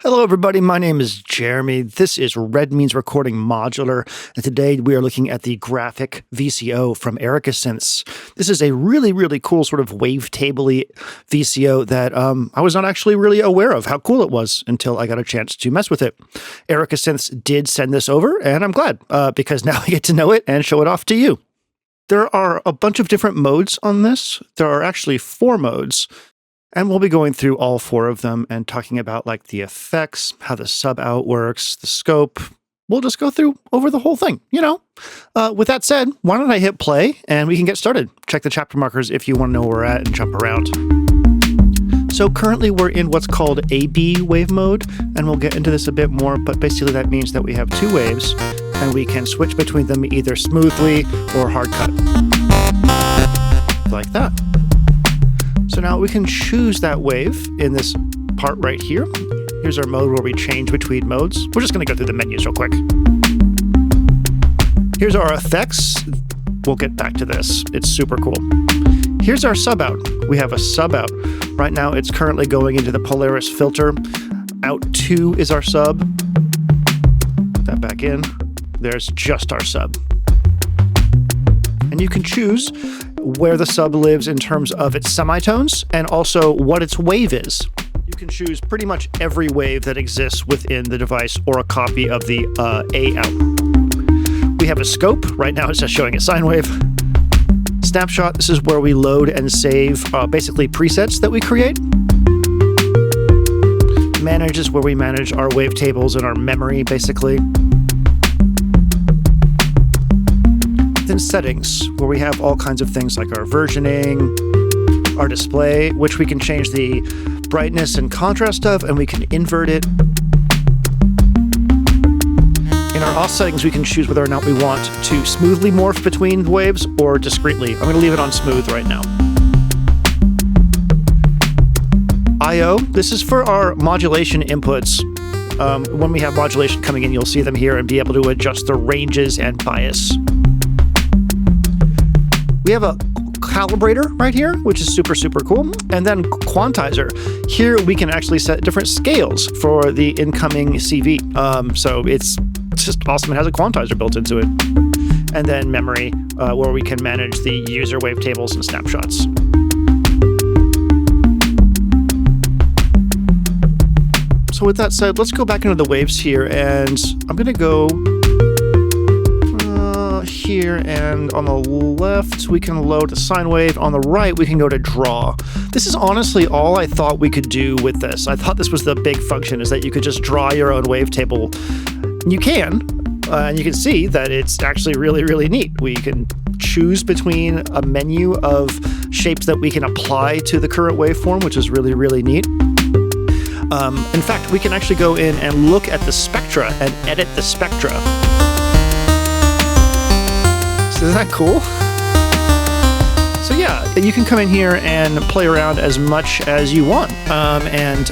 Hello everybody, my name is Jeremy. This is Red Means Recording Modular, and today we are looking at the graphic VCO from Synths. This is a really cool sort of wavetable-y VCO that I was not actually really aware of how cool it was until I got a chance to mess with it. Synths did send this over, and I'm glad, because now I get to know it and show it off to you. There are a bunch of different modes on this. There are actually 4 modes. And we'll be going through all 4 of them and talking about like the effects, how the sub-out works, the scope. We'll just go through over the whole thing, you know. With that said, why don't I hit play and we can get started. Check the chapter markers if you want to know where we're at and jump around. So currently we're in what's called AB wave mode, and we'll get into this a bit more, but basically that means that we have 2 waves and we can switch between them either smoothly or hard cut. Like that. So now we can choose that wave in this part right here. Here's our mode where we change between modes. We're just going to go through the menus real quick. Here's our effects. We'll get back to this. It's super cool. Here's our sub-out. We have a sub-out. Right now it's currently going into the Polaris filter. Out 2 is our sub. Put that back in. There's just our sub. And you can choose where the sub lives in terms of its semitones and also what its wave is. You can choose pretty much every wave that exists within the device or a copy of the A out. We have a scope. Right now it's just showing a sine wave. Snapshot. This is where we load and save basically presets that we create. Manage is where we manage our wavetables and our memory basically. Then settings, where we have all kinds of things like our versioning, our display, which we can change the brightness and contrast of, and we can invert it. In our off settings, we can choose whether or not we want to smoothly morph between the waves or discretely. I'm going to leave it on smooth right now. I/O, this is for our modulation inputs. When we have modulation coming in, you'll see them here and be able to adjust the ranges and bias. We have a calibrator right here, which is super cool. And then quantizer. Here we can actually set different scales for the incoming CV. So it's just awesome. It has a quantizer built into it. And then memory, where we can manage the user wavetables and snapshots. So with that said, let's go back into the waves here, and I'm going to go here, and on the left we can load a sine wave. On the right we can go to draw. This is honestly all I thought we could do with this. I thought this was the big function, is that you could just draw your own wavetable. You can, and you can see that it's actually really neat. We can choose between a menu of shapes that we can apply to the current waveform, which is really neat. In fact, we can actually go in and look at the spectra and edit the spectra. Isn't that cool? So yeah, you can come in here and play around as much as you want and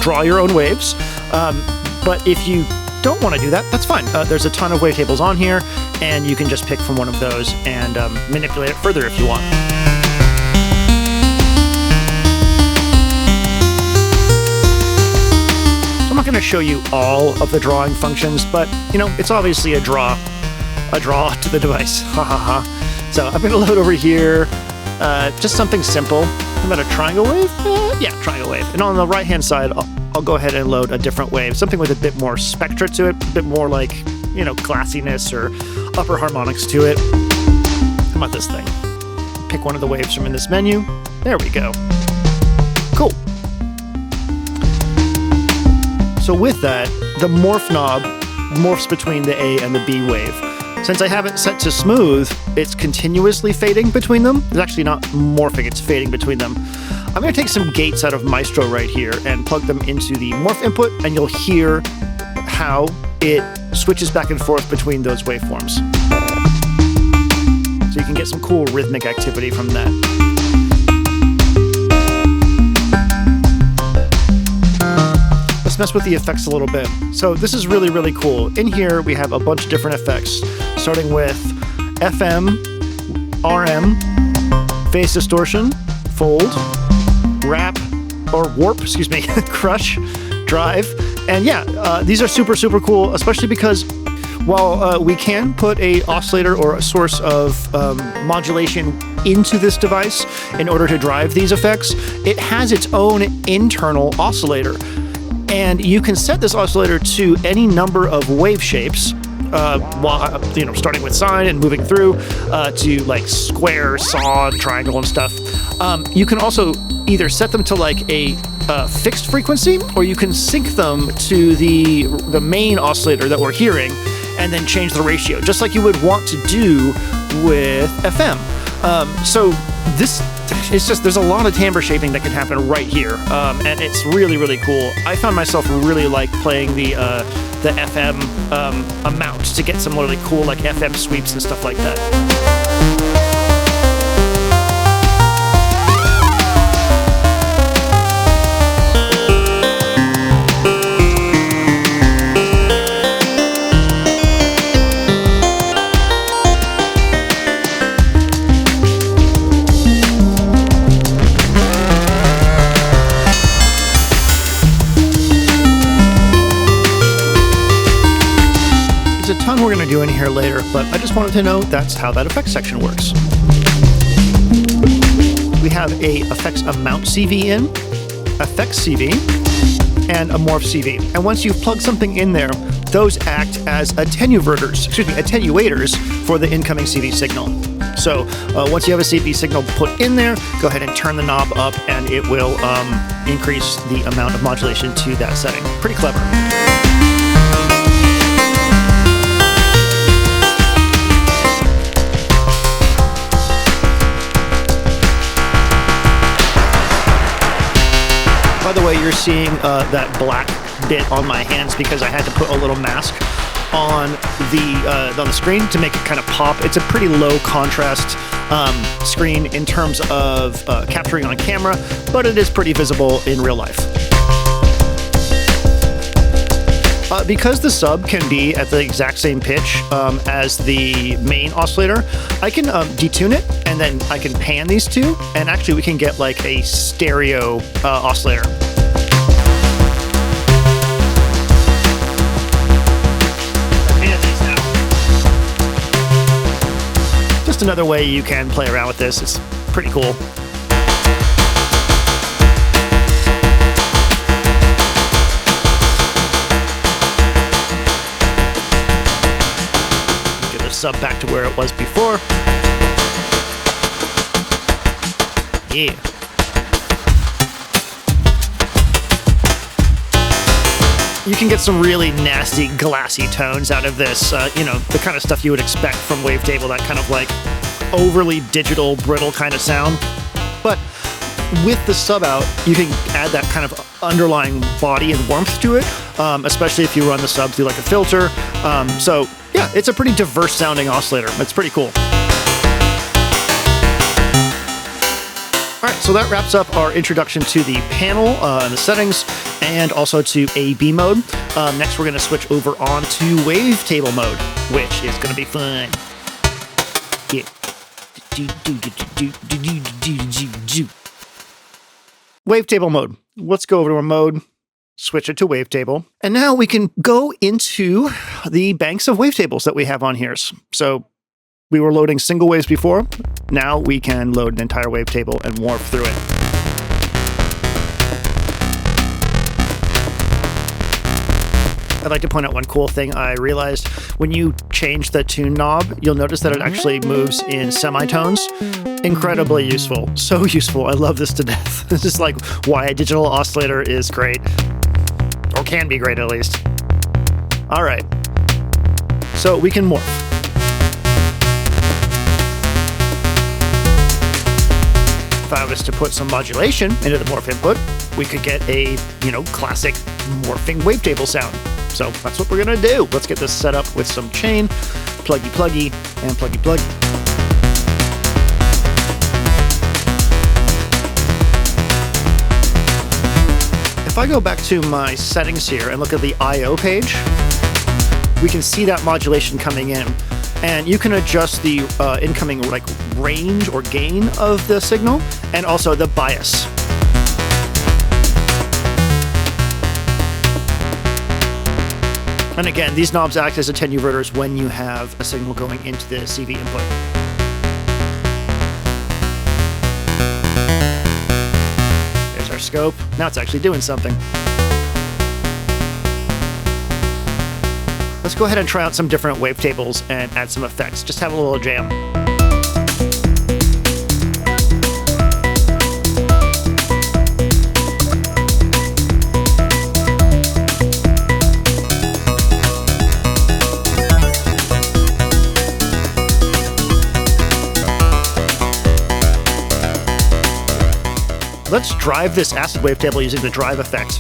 draw your own waves. But if you don't want to do that, that's fine. There's a ton of wavetables on here, and you can just pick from one of those and manipulate it further if you want. So I'm not going to show you all of the drawing functions, but you know, it's obviously a draw to the device. So I'm going to load over here just something simple. How about a triangle wave? Yeah, triangle wave. And on the right hand side, I'll go ahead and load a different wave, something with a bit more spectra to it, a bit more like, you know, classiness or upper harmonics to it. How about this thing? Pick one of the waves from in this menu. There we go. Cool. So with that, the morph knob morphs between the A and the B wave. Since I have it set to smooth, it's continuously fading between them. It's actually not morphing, it's fading between them. I'm going to take some gates out of Maestro right here and plug them into the morph input, and you'll hear how it switches back and forth between those waveforms. So you can get some cool rhythmic activity from that. Let's mess with the effects a little bit. So this is really cool. In here we have a bunch of different effects, starting with FM, RM, phase distortion, fold, wrap, or warp, crush, drive, And yeah, these are super, super cool, especially because while we can put a oscillator or a source of modulation into this device in order to drive these effects, it has its own internal oscillator. And you can set this oscillator to any number of wave shapes, while, starting with sine and moving through to like square, saw, triangle, and stuff. You can also either set them to like a fixed frequency, or you can sync them to the main oscillator that we're hearing, and then change the ratio, just like you would want to do with FM. So this, it's just, there's a lot of timbre shaping that can happen right here, and it's really, really cool. I found myself really like playing the FM amount to get some really cool like FM sweeps and stuff like that. We're going to do in here later, but I just wanted to know that's how that effects section works. We have a effects amount CV in, effects CV, and a morph CV. And once you've plugged something in there, those act as attenuators for the incoming CV signal. So once you have a CV signal put in there, go ahead and turn the knob up and it will increase the amount of modulation to that setting. Pretty clever. By the way, you're seeing that black bit on my hands because I had to put a little mask on the screen to make it kind of pop. It's a pretty low contrast screen in terms of capturing on camera, but it is pretty visible in real life. Because the sub can be at the exact same pitch as the main oscillator, I can detune it, and then I can pan these two, and actually we can get like a stereo oscillator. Just another way you can play around with this. It's pretty cool. Sub back to where it was before. Yeah. You can get some really nasty, glassy tones out of this. The kind of stuff you would expect from Wavetable, that kind of like overly digital, brittle kind of sound. But with the sub out, you can add that kind of underlying body and warmth to it, especially if you run the sub through like a filter. So yeah, it's a pretty diverse sounding oscillator. It's pretty cool. All right, so that wraps up our introduction to the panel and the settings, and also to A/B mode. Next, we're going to switch over on to Wavetable mode, which is going to be fun. Yeah. Wavetable mode. Let's go over to our mode. Switch it to Wavetable. And now we can go into the banks of wavetables that we have on here. So we were loading single waves before. Now we can load an entire wavetable and warp through it. I'd like to point out one cool thing I realized. When you change the tune knob, you'll notice that it actually moves in semitones. Incredibly useful. So useful. I love this to death. This is like why a digital oscillator is great. Or can be great, at least. All right. So we can morph. If I was to put some modulation into the morph input, we could get a, classic morphing wavetable sound. So that's what we're gonna do. Let's get this set up with some chain, pluggy, and pluggy. If I go back to my settings here and look at the I/O page, we can see that modulation coming in. And you can adjust the incoming range or gain of the signal, and also the bias. And again, these knobs act as attenuverters when you have a signal going into the CV input. There's our scope. Now it's actually doing something. Let's go ahead and try out some different wavetables and add some effects. Just have a little jam. Let's drive this acid wavetable using the drive effect.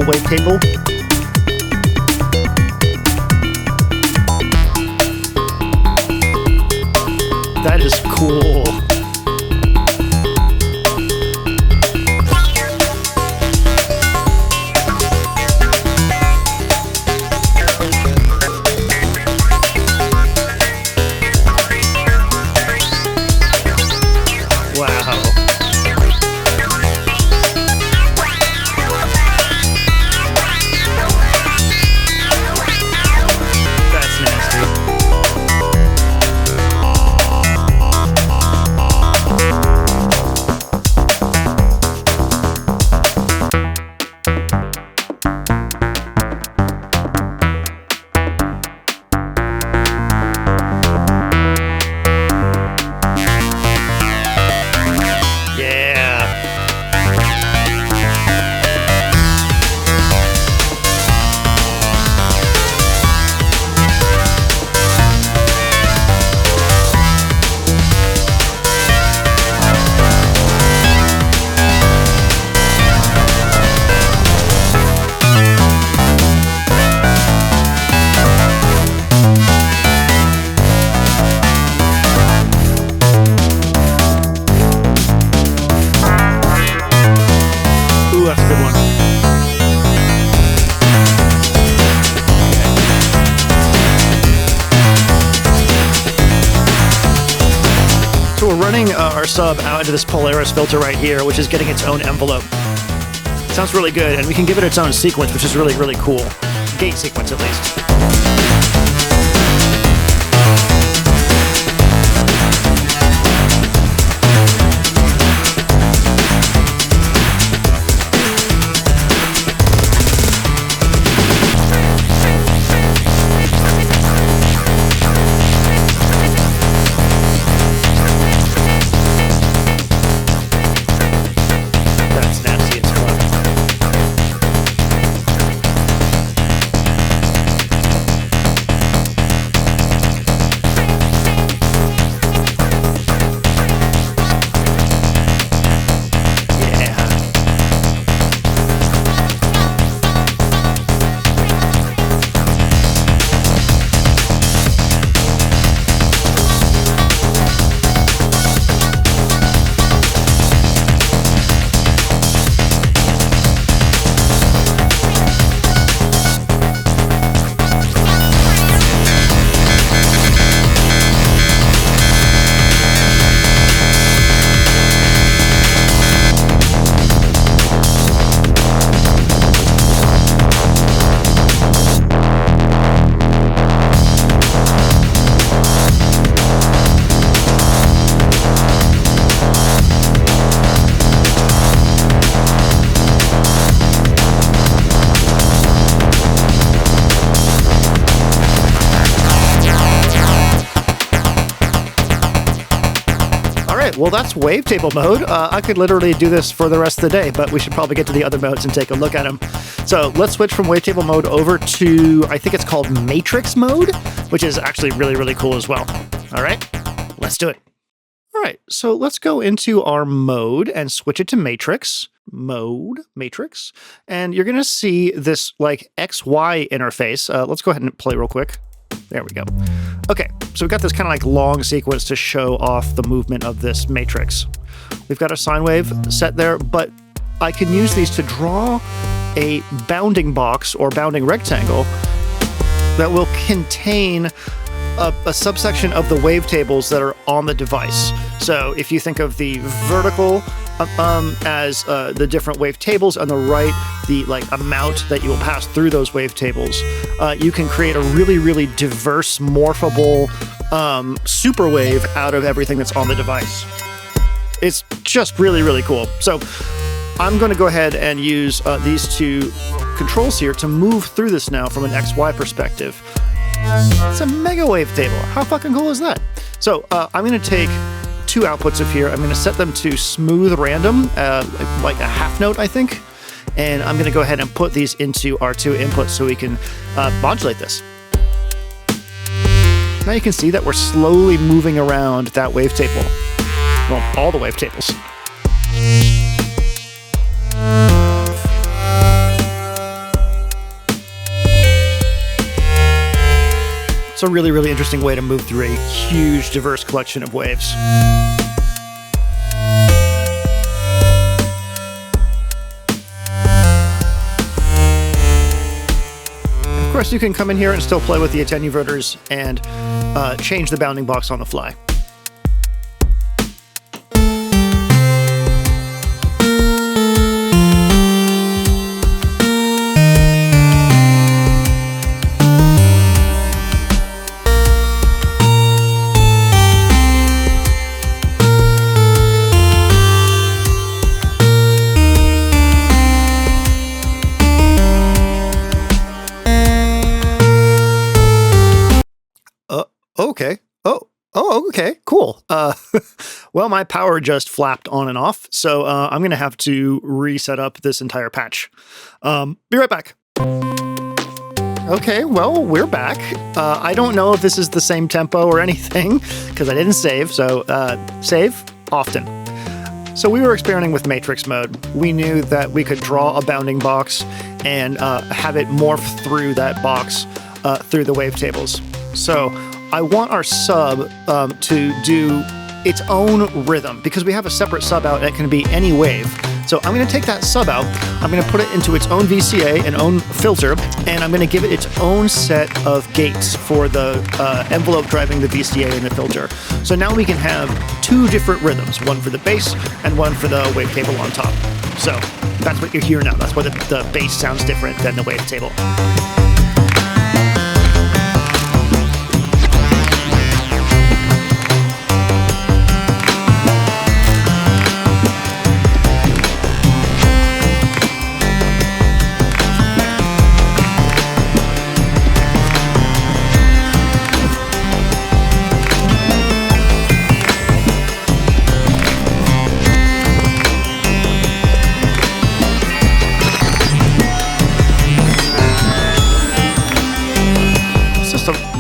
Wavetable. That is cool. So we're running our sub out into this Polaris filter right here, which is getting its own envelope. Sounds really good, and we can give it its own sequence, which is really, really cool. Gate sequence, at least. right, well, that's Wavetable mode. I could literally do this for the rest of the day, but we should probably get to the other modes and take a look at them. So let's switch from Wavetable mode over to, I think it's called Matrix mode, which is actually really, really cool as well. All right, let's do it. All right, so let's go into our mode and switch it to Matrix. Mode, Matrix. And you're going to see this like XY interface. Let's go ahead and play real quick. There we go. Okay, so we've got this kind of like long sequence to show off the movement of this matrix. We've got a sine wave set there, but I can use these to draw a bounding box or bounding rectangle that will contain a subsection of the wavetables that are on the device. So if you think of the vertical as the different wavetables, on the right, the like amount that you will pass through those wavetables, you can create a really, really diverse, morphable super wave out of everything that's on the device. It's just really, really cool. So I'm going to go ahead and use these two controls here to move through this now from an XY perspective. It's a mega wavetable. How fucking cool is that? So I'm going to take two outputs of here. I'm going to set them to smooth random, like a half note, I think. And I'm going to go ahead and put these into our two inputs so we can modulate this. Now you can see that we're slowly moving around that wavetable. Well, all the wavetables. It's a really, really interesting way to move through a huge, diverse collection of waves. Of course, you can come in here and still play with the attenuverters and change the bounding box on the fly. Okay. Oh, okay, cool. Well, my power just flapped on and off, so I'm going to have to reset up this entire patch. Be right back. Okay, well, we're back. I don't know if this is the same tempo or anything, because I didn't save, so save often. So we were experimenting with Matrix mode. We knew that we could draw a bounding box and have it morph through that box through the wavetables. So I want our sub to do its own rhythm because we have a separate sub out that can be any wave. So I'm going to take that sub out, I'm going to put it into its own VCA, an own filter, and I'm going to give it its own set of gates for the envelope driving the VCA and the filter. So now we can have two different rhythms, one for the bass and one for the wavetable on top. So that's what you hear now. That's why the bass sounds different than the wavetable.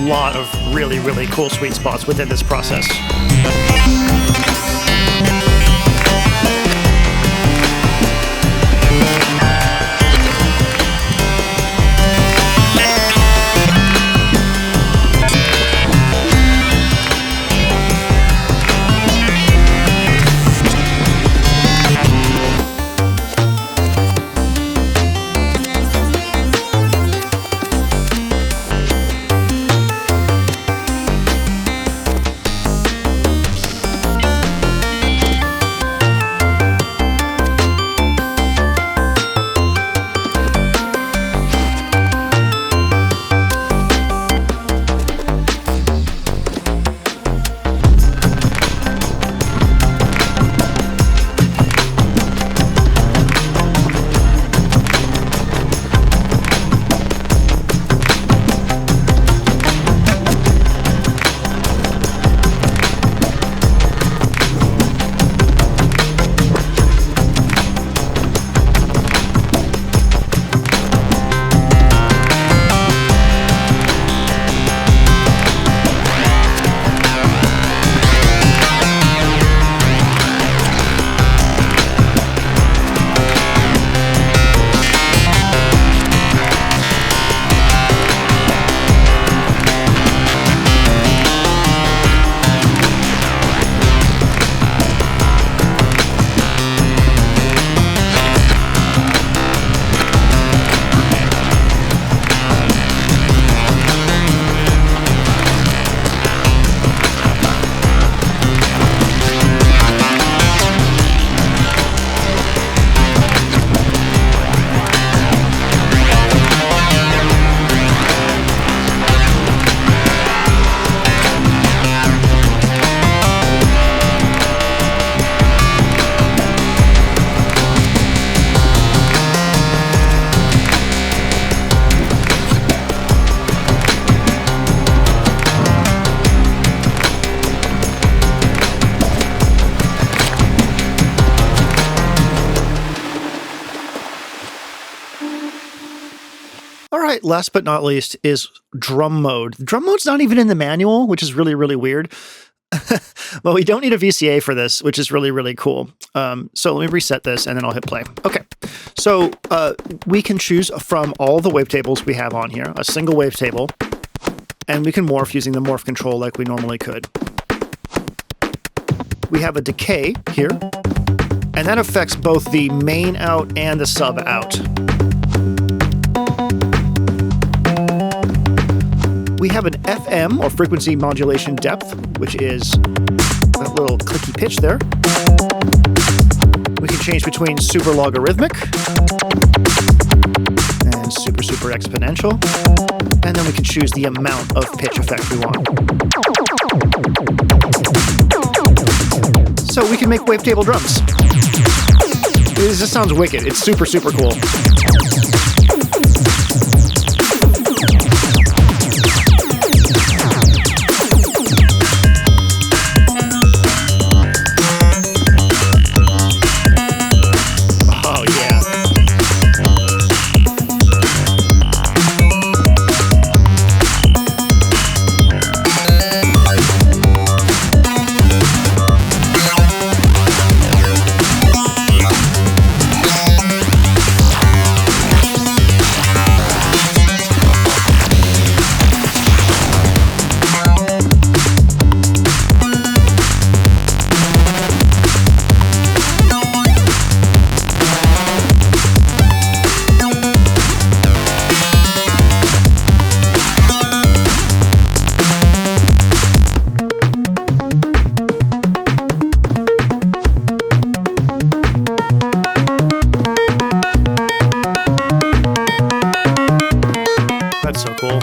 Lot of really, really cool sweet spots within this process. All right, last but not least is drum mode. Drum mode's not even in the manual, which is really, really weird. Well, we don't need a VCA for this, which is really, really cool. So let me reset this and then I'll hit play. Okay, so we can choose from all the wavetables we have on here, a single wavetable, and we can morph using the morph control like we normally could. We have a decay here, and that affects both the main out and the sub out. We have an FM, or frequency modulation depth, which is that little clicky pitch there. We can change between super logarithmic and super exponential. And then we can choose the amount of pitch effect we want. So we can make wavetable drums. This sounds wicked. It's super cool. That's so cool.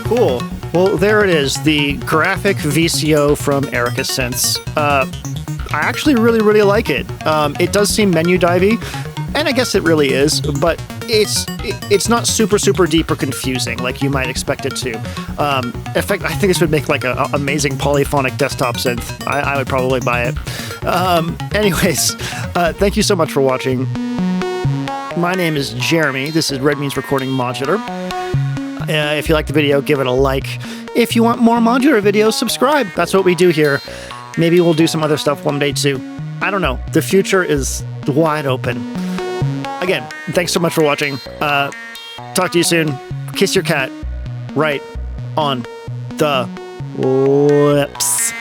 Cool. Well, there it is, the graphic VCO from Erica Synths. I actually really like it. It does seem menu divey, and I guess it really is, but it's not super deep or confusing like you might expect it to. In fact, I think this would make like an amazing polyphonic desktop synth. I would probably buy it. Anyways, thank you so much for watching. My name is Jeremy. This is Red Means Recording Modular. If you like the video, give it a like. If you want more modular videos, subscribe. That's what we do here. Maybe we'll do some other stuff one day too. I don't know. The future is wide open. Again, thanks so much for watching. Talk to you soon. Kiss your cat right on the lips.